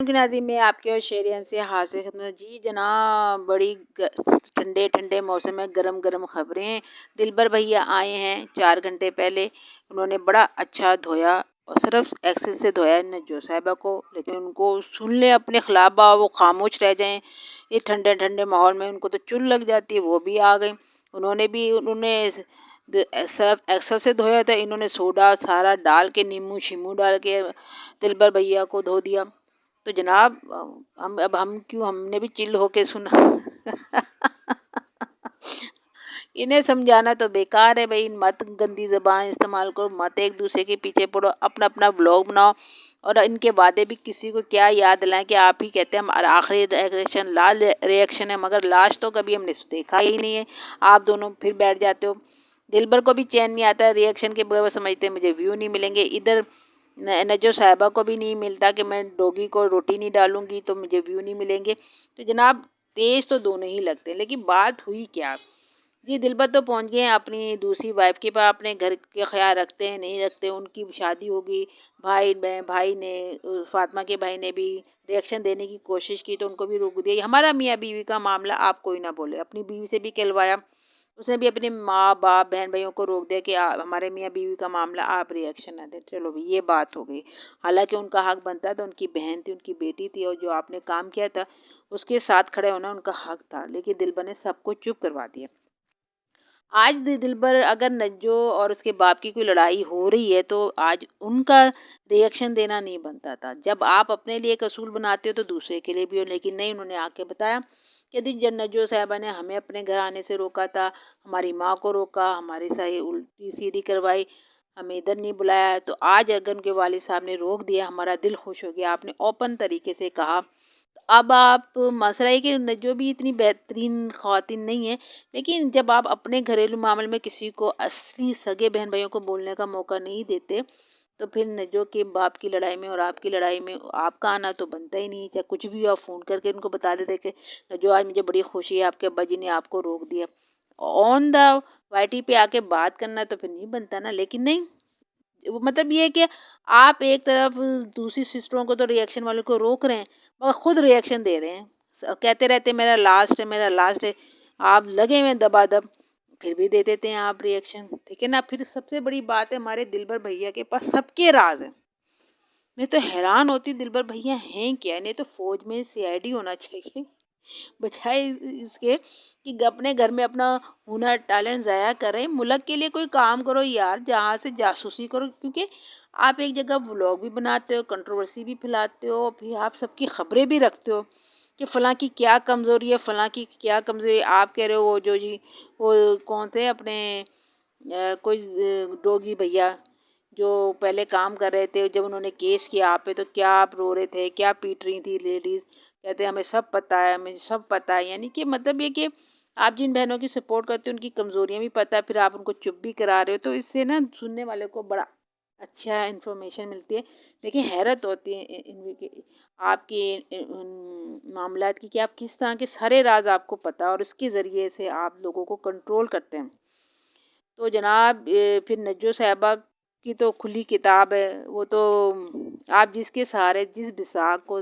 कि नाज़रीन मैं आपके और शेरियन से हाज़िर खिदमत जी जनाब। बड़ी ठंडे ठंडे मौसम में गरम गरम खबरें। दिलबर भैया आए हैं 4 घंटे पहले। उन्होंने बड़ा अच्छा धोया और सिर्फ एक्सेल से धोया नज्जो साहिबा को, लेकिन उनको सुन ले अपने खिलाफा वो खामोश रह जाएं। इस ठंडे ठंडे माहौल में उनको तो चुल लग जाती है, वो भी आ गई। उन्होंने सर्फ एक्सेल से धोया था, इन्होंने सोडा सारा डाल के नींबू शीमू डाल के दिलबर भैया को धो दिया। तो जनाब हम क्यों, हमने भी चिल होके सुना। इन्हें समझाना तो बेकार है भाई, मत गंदी जबान इस्तेमाल करो, मत एक दूसरे के पीछे पड़ो, अपना अपना ब्लॉग बनाओ। और इनके वादे भी किसी को क्या याद दिलाएं कि आप ही कहते हैं हमारा आखिरी रिएक्शन लास्ट रिएक्शन है, मगर लास्ट तो कभी हमने देखा ही नहीं है। आप दोनों फिर बैठ जाते हो। दिलबर को भी चैन नहीं आता रिएक्शन के बगैर, समझते हैं मुझे व्यू नहीं मिलेंगे। इधर नजो साहिबा को भी नहीं मिलता कि मैं डोगी को रोटी नहीं डालूंगी तो मुझे व्यू नहीं मिलेंगे। तो जनाब तेज तो दोनों ही लगते हैं, लेकिन बात हुई क्या जी। दिलबर तो पहुंच गए हैं अपनी दूसरी वाइफ के पास, अपने घर के ख्याल रखते हैं नहीं रखते, उनकी शादी होगी। भाई ने फातिमा के भाई ने भी रिएक्शन देने की कोशिश की तो उनको भी रोक दिया। हमारा मियाँ बीवी का मामला आप कोई ना बोले, अपनी बीवी से भी कहलवाया। उसने भी अपने माँ बाप बहन भाइयों को रोक दिया कि हमारे मियाँ बीवी का मामला आप रिएक्शन ना दें। चलो भाई ये बात हो गई। हालांकि उनका हक बनता था, उनकी बहन थी, उनकी बेटी थी, और जो आपने काम किया था उसके साथ खड़े होना उनका हक था, लेकिन दिलबर ने सबको चुप करवा दिया। आज दिलबर अगर नज्जो और उसके बाप की कोई लड़ाई हो रही है तो आज उनका रिएक्शन देना नहीं बनता था। जब आप अपने लिए एक असूल बनाते हो तो दूसरे के लिए भी हो, लेकिन नहीं, उन्होंने आके बताया कि जब नज्जो साहिबा ने हमें अपने घर आने से रोका था, हमारी माँ को रोका, हमारी सही उल्टी सीधी करवाई, हमें इधर नहीं बुलाया, तो आज अगर उनके वालिद साहब ने रोक दिया हमारा दिल खुश हो गया। आपने ओपन तरीके से कहा। अब आप मसला है कि नज्जो भी इतनी बेहतरीन ख़वातीन नहीं है, लेकिन जब आप अपने घरेलू मामले में किसी को असली सगे बहन भाइयों को बोलने का मौका नहीं देते, तो फिर नज्जो के बाप की लड़ाई में और आपकी लड़ाई में आपका आना तो बनता ही नहीं। चाहे कुछ भी हो आप फ़ोन करके उनको बता देते कि नज्जो आज मुझे बड़ी खुशी है आपके अब्बा जी ने आपको रोक दिया। ऑन द वाईटी पे आके बात करना तो फिर नहीं बनता ना, लेकिन नहीं, वो मतलब ये है कि आप एक तरफ दूसरी सिस्टरों को तो रिएक्शन वालों को रोक रहे हैं, मगर खुद रिएक्शन दे रहे हैं। कहते रहते मेरा लास्ट है, मेरा लास्ट है। आप लगे हुए दबादब, फिर भी दे देते हैं आप रिएक्शन, ठीक है ना। फिर सबसे बड़ी बात है हमारे दिलबर भैया के पास सबके राज है। मैं तो हैरान होती दिलबर भैया हैं क्या, नहीं तो फौज में सीआईडी होना चाहिए। बजाय इसके कि अपने घर में अपना हुनर टैलेंट ज़ाया करें, मुल्क के लिए कोई काम करो यार, जहाँ से जासूसी करो। क्योंकि आप एक जगह व्लॉग भी बनाते हो, कंट्रोवर्सी भी फैलाते हो, फिर आप सबकी खबरें भी रखते हो कि फ़लाँ की क्या कमज़ोरी है, फ़लाँ की क्या कमज़ोरी है। आप कह रहे हो वो जो जी वो कौन थे अपने कोई डोगी भैया जो पहले काम कर रहे थे, जब उन्होंने केस किया आप पे तो क्या आप रो रहे थे, क्या पीट रही थी लेडीज़। कहते हमें सब पता है, हमें सब पता है। यानी कि मतलब ये कि आप जिन बहनों की सपोर्ट करते हो उनकी कमज़ोरियाँ भी पता है, फिर आप उनको चुप भी करा रहे हो, तो इससे ना सुनने वाले को बड़ा अच्छा इन्फॉर्मेशन मिलती है। लेकिन हैरत होती है आपके मामलात की कि आप किस तरह के सारे राज आपको पता है और उसके ज़रिए से आप लोगों को कंट्रोल करते हैं। तो जनाब फिर नज्जो साहिबा की तो खुली किताब है। वो तो आप जिसके सहारे जिस बिसाक को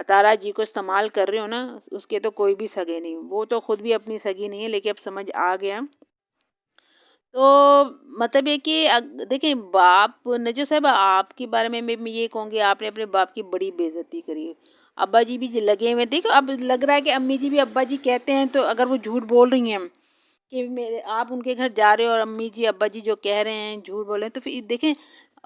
तारा जी को इस्तेमाल कर रहे हो ना, उसके तो कोई भी सगे नहीं। वो तो खुद भी अपनी सगी नहीं है, लेकिन अब समझ आ गया। तो मतलब ये कि देखिए बाप नजो साहब आपके बारे में मैं ये कहूँगी आपने अपने बाप की बड़ी बेइज्जती करी है। अब्बा जी भी लगे हुए देखो, अब लग रहा है कि अम्मी जी भी अब्बा जी कहते हैं, तो अगर वो झूठ बोल रही हैं कि मेरे आप उनके घर जा रहे हो और अम्मी जी अब्बा जी जो कह रहे हैं झूठ बोल रहे हैं, तो फिर देखें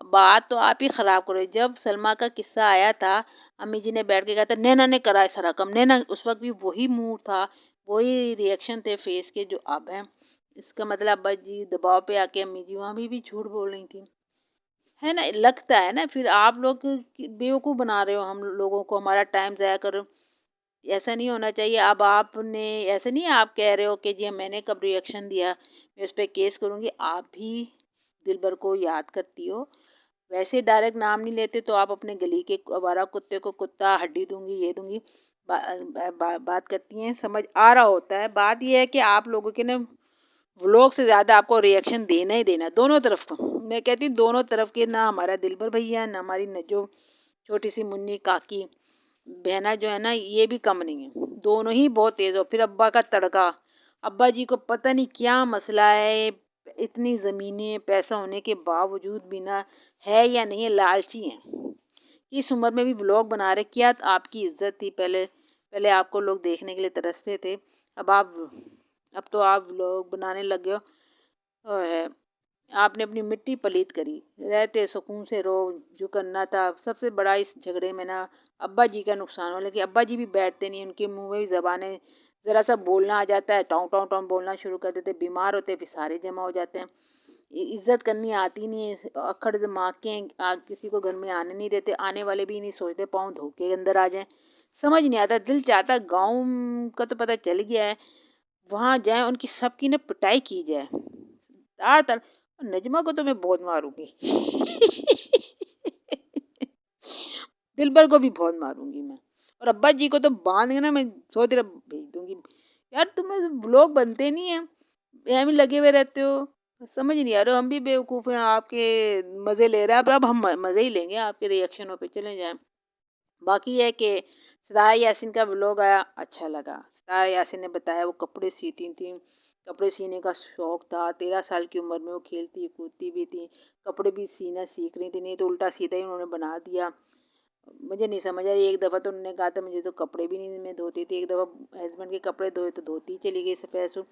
बात तो आप ही ख़राब करो। जब सलमा का किस्सा आया था, अम्मी जी ने बैठ के कहा था नैना ने करा है सारा काम, नैना उस वक्त भी वही मुंह था, वही रिएक्शन थे फेस के जो अब हैं। इसका मतलब अब्बा जी दबाव पे आके अम्मी जी वहाँ भी झूठ बोल रही थी, है ना। लगता है ना फिर आप लोग बेवकूफ़ बना रहे हो हम लोगों को, हमारा टाइम ज़ाया कर रहे हो। ऐसा नहीं होना चाहिए। अब आपने ऐसे नहीं, आप कह रहे हो कि जी मैंने कब रिएक्शन दिया, मैं उस पर केस करूँगी। आप भी दिलबर को याद करती हो, वैसे डायरेक्ट नाम नहीं लेते तो आप अपने गली के आवारा कुत्ते को कुत्ता हड्डी दूंगी ये दूंगी बात करती हैं। समझ आ रहा होता है। बात यह है कि आप लोगों के ना व्लॉग से ज़्यादा आपको रिएक्शन देना ही देना, दोनों तरफ को। मैं कहती हूँ दोनों तरफ के, ना हमारा दिलबर भैया ना हमारी नजो छोटी सी मुन्नी काकी, बहना जो है ना ये भी कम नहीं है, दोनों ही बहुत तेज हो। फिर अब्बा का तड़का, अब्बा जी को पता नहीं क्या मसला है, इतनी ज़मीनें पैसा होने के बावजूद भी ना, है या नहीं है, लालची हैं। इस उम्र में भी व्लॉग बना रहे, क्या आपकी इज्जत थी पहले? पहले आपको लोग देखने के लिए तरसते थे, अब आप अब तो आप व्लॉग बनाने लग गए हो। है, आपने अपनी मिट्टी पलीत करी, रहते सुकून से रहो, जो करना था। सबसे बड़ा इस झगड़े में ना अब्बा जी का नुकसान हो, लेकिन अब्बा जी भी बैठते नहीं, उनके मुंह में भी ज़बानें, ज़रा सा बोलना आ जाता है टाँव टाँव टाँव बोलना शुरू कर देते, बीमार होते फिर सारे जमा हो जाते हैं। इज्जत करनी आती नहीं है, अक्खड़ दिमाग के हैं, किसी को घर में आने नहीं देते, आने वाले भी नहीं सोचते पाँव धो के अंदर आ जाएं। समझ नहीं आता, दिल चाहता गाँव का तो पता चल गया है, वहाँ जाए उनकी सबकी ना पिटाई की जाए, ताड़ ताड़। नजमा को तो मैं बहुत मारूंगी दिलबर को भी बहुत मारूंगी मैं, और अब्बा जी को तो बांध के ना मैं सऊदी अरब भेज दूंगी। यार तुम्हें ब्लॉग बनते नहीं है, यहाँ में लगे हुए रहते हो, समझ नहीं आ रहा। हम भी बेवकूफ़ हैं, आपके मज़े ले रहे हैं, अब हम मज़े ही लेंगे आपके रिएक्शनों पे, चले जाएं। बाकी ये है कि सितारा यासीन का व्लॉग आया, अच्छा लगा। सितारा यासीन ने बताया वो कपड़े सीती थी, कपड़े सीने का शौक था, 13 साल की उम्र में वो खेलती कूदती भी थी, कपड़े भी सीना सीख रही थी, नहीं तो उल्टा सीधा ही उन्होंने बना दिया। मुझे नहीं समझ आई, एक दफ़ा तो उन्होंने कहा था मुझे तो कपड़े भी नहीं मैं धोती थी, एक दफ़ा हस्बैंड के कपड़े धोए तो धोती चली गई सफ़ेद सूट।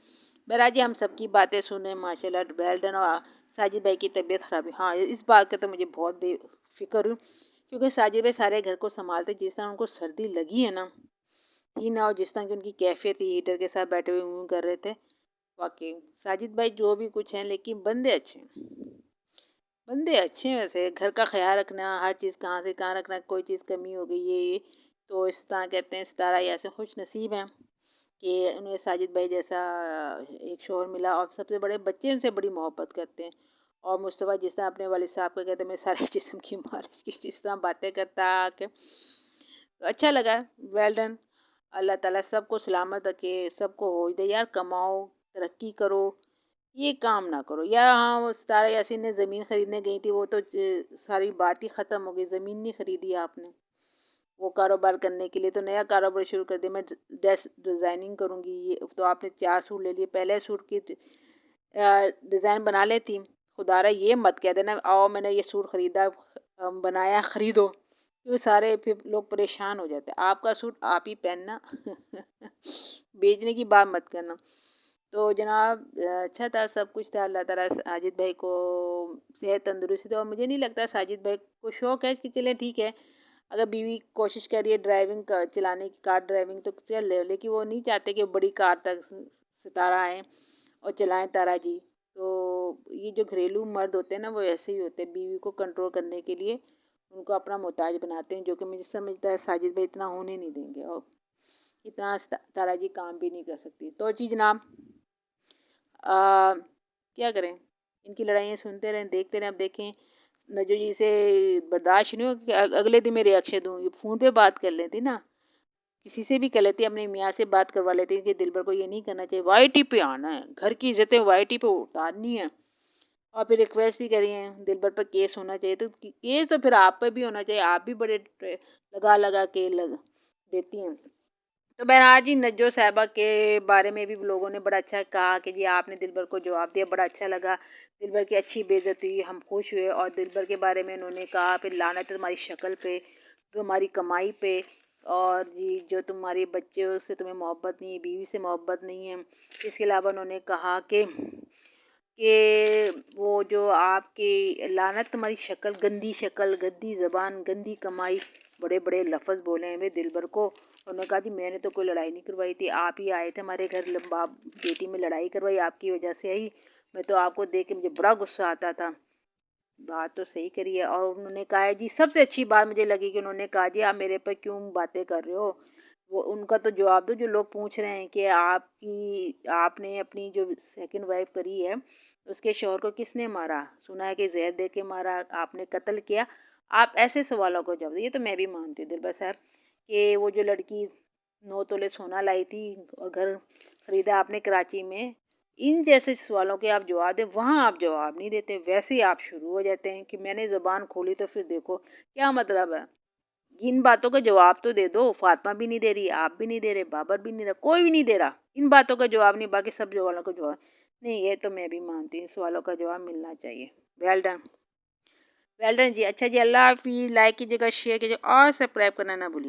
बहरहाल जी हम सबकी बातें सुने, माशाल्लाह वेल डन। और साजिद भाई की तबीयत ख़राब है, हाँ इस बात का तो मुझे बहुत बेफिक्र हूँ, क्योंकि साजिद भाई सारे घर को संभालते, जिस तरह उनको सर्दी लगी है ना, थी ना, और जिस तरह की उनकी कैफियत थी, हीटर के साथ बैठे हुए यूँ कर रहे थे। वाकई साजिद भाई जो भी कुछ हैं, लेकिन बंदे अच्छे हैं, बंदे अच्छे हैं। वैसे घर का ख्याल रखना, हर चीज़ कहाँ से कहाँ रखना, कोई चीज़ कमी हो गई ये तो इस तरह कहते हैं सितारा ऐसे खुश नसीब हैं कि उन्हें साजिद भाई जैसा एक शौहर मिला, और सबसे बड़े बच्चे उनसे बड़ी मोहब्बत करते हैं। और मुस्तफ़ा जिस तरह अपने वालिद साहब को कहते हैं मेरे सारे जिस्म की मालिश की, जिस तरह बातें करता आके, तो अच्छा लगा। Well done. अल्लाह ताला सबको सलामत रखे, सबको हो दे यार, कमाओ, तरक्की करो, ये काम ना करो यार। हाँ वो सितारा यासीन ने ज़मीन ख़रीदने गई थी, वो तो सारी बात ही ख़त्म हो गई, ज़मीन नहीं ख़रीदी आपने। वो कारोबार करने के लिए तो नया कारोबार शुरू कर दिया, मैं ड्रेस डिज़ाइनिंग करूँगी, ये तो आपने 4 सूट ले लिए, पहले सूट की डिज़ाइन बना लेती। खुदारा ये मत कह देना आओ मैंने ये सूट ख़रीदा, बनाया, ख़रीदो, क्यों सारे फिर लोग परेशान हो जाते हैं। आपका सूट आप ही पहनना बेचने की बात मत करना। तो जनाब अच्छा था, सब कुछ था। अल्लाह ताला साजिद भाई को सेहत तंदुरुस्ती दे, और मुझे नहीं लगता साजिद भाई को शौक़ है कि चलें ठीक है, अगर बीवी कोशिश कर रही है ड्राइविंग का चलाने की, कार ड्राइविंग, तो चल ले, लेकिन वो नहीं चाहते कि बड़ी कार तक सितारा आए और चलाएं तारा जी। तो ये जो घरेलू मर्द होते हैं ना, वो ऐसे ही होते हैं, बीवी को कंट्रोल करने के लिए उनको अपना मोहताज बनाते हैं, जो कि मुझे समझता है साजिद भाई इतना होने नहीं देंगे, और इतना तारा जी काम भी नहीं कर सकती। तो जी जनाब क्या करें, इनकी लड़ाइयाँ सुनते रहें, देखते रहें। अब देखें नजो जी से बर्दाश्त नहीं हो कि अगले दिन मैं रिएक्शन दूँ, फ़ोन पे बात कर लेती ना, किसी से भी कर लेती, अपने मियाँ से बात करवा लेती कि दिलबर को ये नहीं करना चाहिए, वाईटी पे आना है, घर की इज्जतें वाईटी पे उतारनी है। और फिर रिक्वेस्ट भी करी है दिलबर पर केस होना चाहिए, तो केस तो फिर आप पर भी होना चाहिए, आप भी बड़े लगा लगा के लग देती हैं। तो बहरहाल जी नज्जो साहिबा के बारे में भी लोगों ने बड़ा अच्छा कहा कि जी आपने दिलबर को जवाब दिया, बड़ा अच्छा लगा, दिलबर की अच्छी बेइज्जती हुई, हम खुश हुए। और दिलबर के बारे में उन्होंने कहा फिर लानत है तुम्हारी शक्ल पे, तुम्हारी कमाई पे, और जी जो तुम्हारे बच्चे हो उससे तुम्हें मोहब्बत नहीं है, बीवी से मोहब्बत नहीं है। इसके अलावा उन्होंने कहा कि वो जो आपकी लानत तुम्हारी शक्ल, गंदी ज़बान, गंदी कमाई, बड़े बड़े लफ्ज़ बोले हैं वे दिलबर को। उन्होंने कहा जी मैंने तो कोई लड़ाई नहीं करवाई थी, आप ही आए थे हमारे घर, लंबा बेटी में लड़ाई करवाई, आपकी वजह से आई, मैं तो आपको देख के मुझे बड़ा गुस्सा आता था। बात तो सही करी है। और उन्होंने कहा है जी सबसे अच्छी बात मुझे लगी कि उन्होंने कहा जी आप मेरे पर क्यों बातें कर रहे हो, वो उनका तो जवाब दो जो लोग पूछ रहे हैं कि आपने अपनी जो सेकंड वाइफ करी है उसके शौहर को किसने मारा, सुना है कि जहर दे के मारा, आपने कत्ल किया। आप ऐसे सवालों को जवाब दो। ये तो मैं भी मानती हूँ दिलबर साहब कि वो जो लड़की 9 तोले सोना लाई थी और घर खरीदा आपने कराची में, इन जैसे सवालों के आप जवाब दें, वहाँ आप जवाब नहीं देते, वैसे ही आप शुरू हो जाते हैं कि मैंने ज़बान खोली तो फिर देखो क्या मतलब है। ان باتوں کا جواب تو دے دو. فاطمہ بھی نہیں دے رہی, آپ بھی نہیں دے رہے, بابر بھی نہیں دے رہا, کوئی بھی نہیں دے رہا. ان باتوں کا جواب نہیں, باقی سب سوالوں کا جواب نہیں. یہ تو میں بھی مانتی ہوں, سوالوں کا جواب ملنا چاہیے. Well done. ویل ڈن جی. اچھا جی, اللہ حافظ. لائک کیجیے گا, شیئر کیجیے اور سبسکرائب کرنا نہ بھولیے.